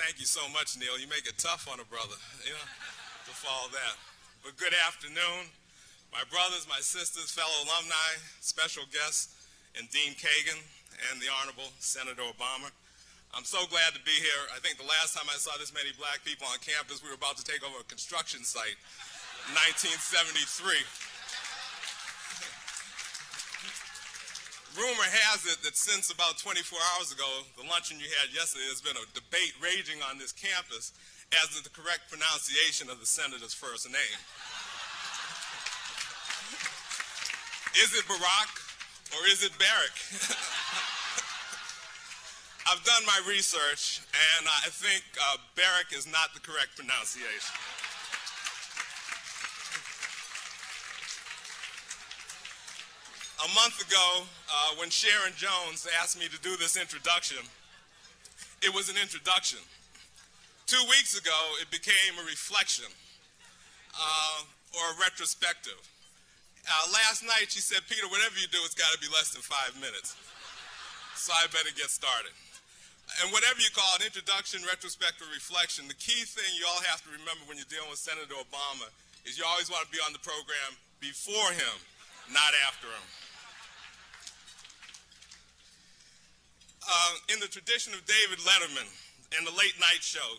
Thank you so much, Neil. You make it tough on a brother, to follow that. But good afternoon, my brothers, my sisters, fellow alumni, special guests, and Dean Kagan, and the Honorable Senator Obama. I'm so glad to be here. I think the last time I saw this many black people on campus, we were about to take over a construction site in 1973. Rumor has it that since about 24 hours ago, the luncheon you had yesterday, there's been a debate raging on this campus as to the correct pronunciation of the senator's first name. Is it Barack or is it Barrack? I've done my research, and I think Barrack is not the correct pronunciation. A month ago, when Sharon Jones asked me to do this introduction, it was an introduction. 2 weeks ago, it became a reflection or a retrospective. Last night, she said, Peter, whatever you do, it's got to be less than 5 minutes. So I better get started. And whatever you call it, introduction, retrospective, reflection, the key thing you all have to remember when you're dealing with Senator Obama is you always want to be on the program before him, not after him. In the tradition of David Letterman and the late night show,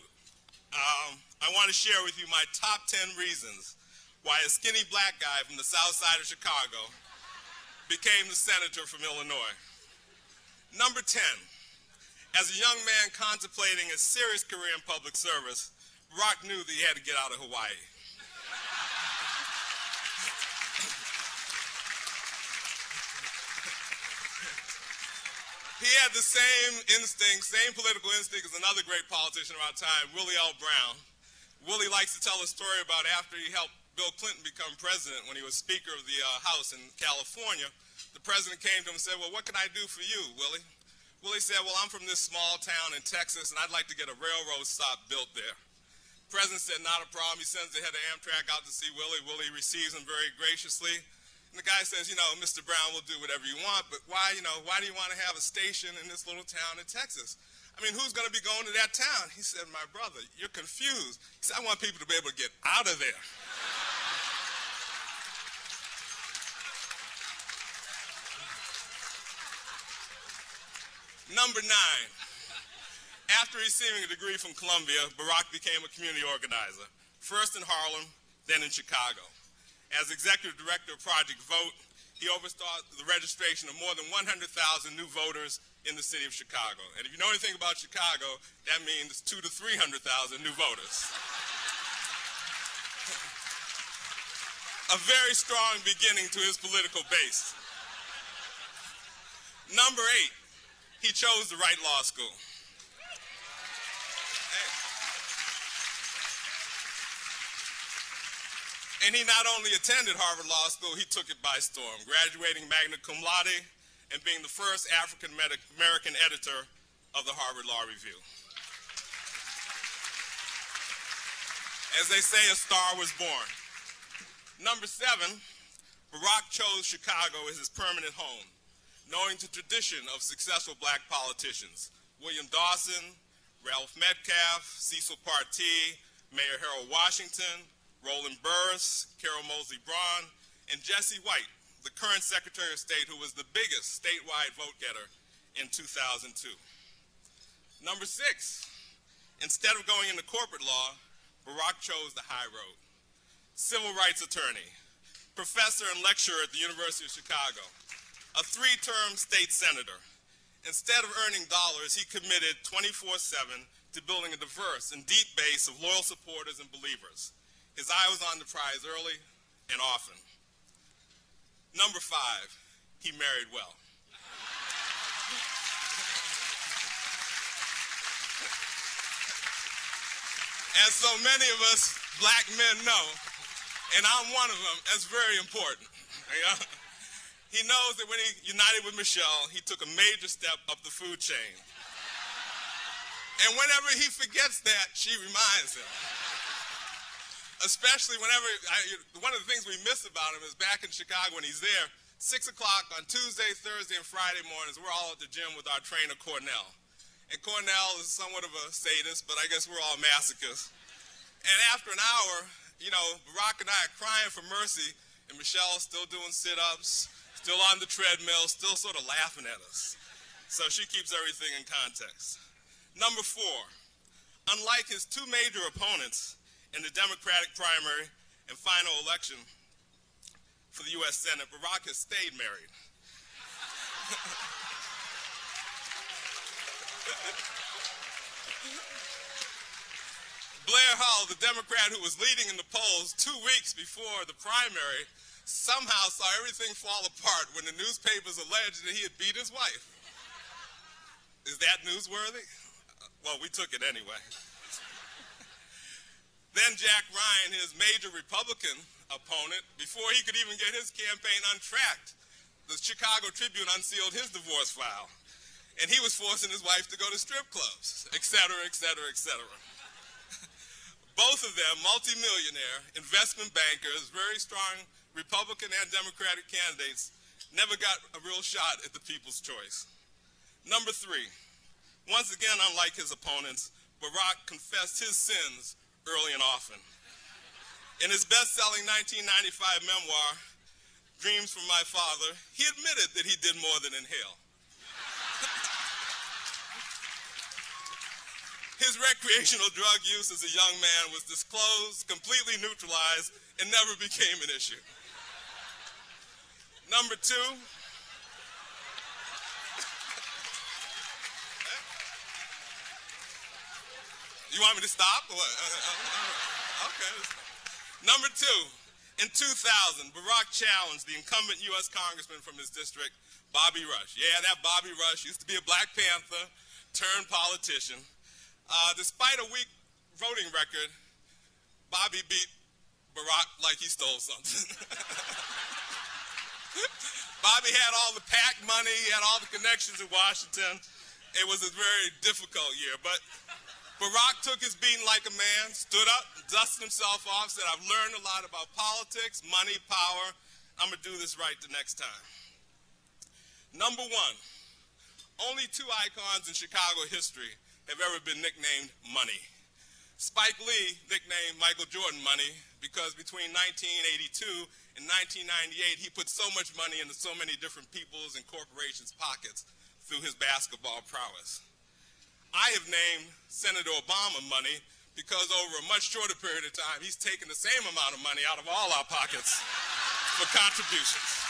I want to share with you my top 10 reasons why a skinny black guy from the south side of Chicago became the senator from Illinois. Number 10, as a young man contemplating a serious career in public service, Barack knew that he had to get out of Hawaii. He had the same instinct, same political instinct as another great politician of our time, Willie L. Brown. Willie likes to tell a story about after he helped Bill Clinton become president when he was Speaker of the House in California. The president came to him and said, well, what can I do for you, Willie? Willie said, well, I'm from this small town in Texas, and I'd like to get a railroad stop built there. The president said, not a problem. He sends the head of Amtrak out to see Willie. Willie receives him very graciously. And the guy says, Mr. Brown will do whatever you want, but why do you want to have a station in this little town in Texas? I mean, who's going to be going to that town? He said, my brother, you're confused. He said, I want people to be able to get out of there. Number 9, after receiving a degree from Columbia, Barack became a community organizer, first in Harlem, then in Chicago. As executive director of Project Vote, he oversaw the registration of more than 100,000 new voters in the city of Chicago. And if you know anything about Chicago, that means 200,000 to 300,000 new voters. A very strong beginning to his political base. Number 8, he chose the right law school. And he not only attended Harvard Law School, he took it by storm, graduating magna cum laude and being the first African-American editor of the Harvard Law Review. As they say, a star was born. Number 7, Barack chose Chicago as his permanent home, knowing the tradition of successful black politicians, William Dawson, Ralph Metcalfe, Cecil Partee, Mayor Harold Washington, Roland Burris, Carol Moseley Braun, and Jesse White, the current Secretary of State who was the biggest statewide vote getter in 2002. Number 6, instead of going into corporate law, Barack chose the high road. Civil rights attorney, professor and lecturer at the University of Chicago, a 3-term state senator. Instead of earning dollars, he committed 24/7 to building a diverse and deep base of loyal supporters and believers. His eye was on the prize early and often. Number 5, he married well. As so many of us black men know, and I'm one of them, that's very important. He knows that when he united with Michelle, he took a major step up the food chain. And whenever he forgets that, she reminds him. Especially whenever, one of the things we miss about him is back in Chicago when he's there, 6 o'clock on Tuesday, Thursday, and Friday mornings, we're all at the gym with our trainer, Cornell. and Cornell is somewhat of a sadist, but I guess we're all masochists. And after an hour, you know, Barack and I are crying for mercy, and Michelle's still doing sit-ups, still on the treadmill, still sort of laughing at us. So she keeps everything in context. Number 4, unlike his 2 major opponents in the Democratic primary and final election for the U.S. Senate, Barack has stayed married. Blair Hull, the Democrat who was leading in the polls 2 weeks before the primary, somehow saw everything fall apart when the newspapers alleged that he had beat his wife. Is that newsworthy? Well, we took it anyway. Then Jack Ryan, his major Republican opponent, before he could even get his campaign untracked, the Chicago Tribune unsealed his divorce file. And he was forcing his wife to go to strip clubs, et cetera, et cetera, et cetera. Both of them, multimillionaire, investment bankers, very strong Republican and Democratic candidates, never got a real shot at the people's choice. Number 3, once again, unlike his opponents, Barack confessed his sins early and often. In his best-selling 1995 memoir, Dreams from My Father, he admitted that he did more than inhale. His recreational drug use as a young man was disclosed, completely neutralized, and never became an issue. Number 2, you want me to stop? Or what? Okay. Number 2, in 2000, Barack challenged the incumbent U.S. congressman from his district, Bobby Rush. Yeah, that Bobby Rush used to be a Black Panther turned politician. Despite a weak voting record, Bobby beat Barack like he stole something. Bobby had all the PAC money, he had all the connections in Washington. It was a very difficult year, but Barack took his beating like a man, stood up, dusted himself off, said, I've learned a lot about politics, money, power. I'm going to do this right the next time. Number 1, only 2 icons in Chicago history have ever been nicknamed Money. Spike Lee nicknamed Michael Jordan Money because between 1982 and 1998, he put so much money into so many different people's and corporations' pockets through his basketball prowess. I have named Senator Obama Money because over a much shorter period of time, he's taken the same amount of money out of all our pockets for contributions.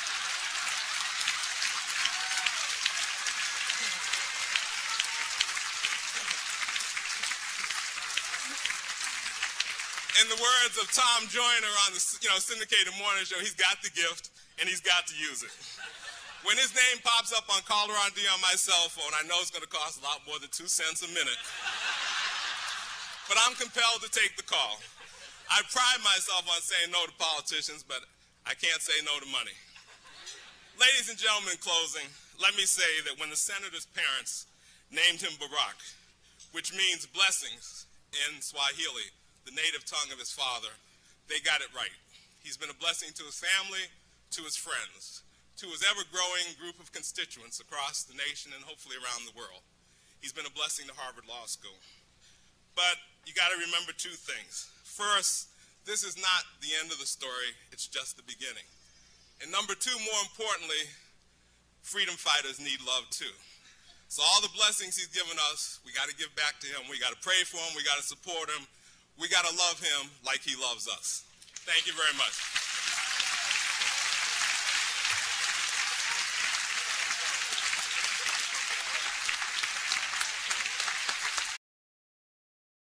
In the words of Tom Joyner on the syndicated morning show, he's got the gift and he's got to use it. When his name pops up on caller ID on my cell phone, I know it's going to cost a lot more than 2 cents a minute. But I'm compelled to take the call. I pride myself on saying no to politicians, but I can't say no to money. Ladies and gentlemen, in closing, let me say that when the senator's parents named him Barack, which means blessings in Swahili, the native tongue of his father, they got it right. He's been a blessing to his family, to his friends, to his ever-growing group of constituents across the nation and hopefully around the world. He's been a blessing to Harvard Law School. But you got to remember 2 things. First, this is not the end of the story, it's just the beginning. And number 2, more importantly, freedom fighters need love too. So all the blessings he's given us, we got to give back to him. We got to pray for him, we got to support him. We got to love him like he loves us. Thank you very much.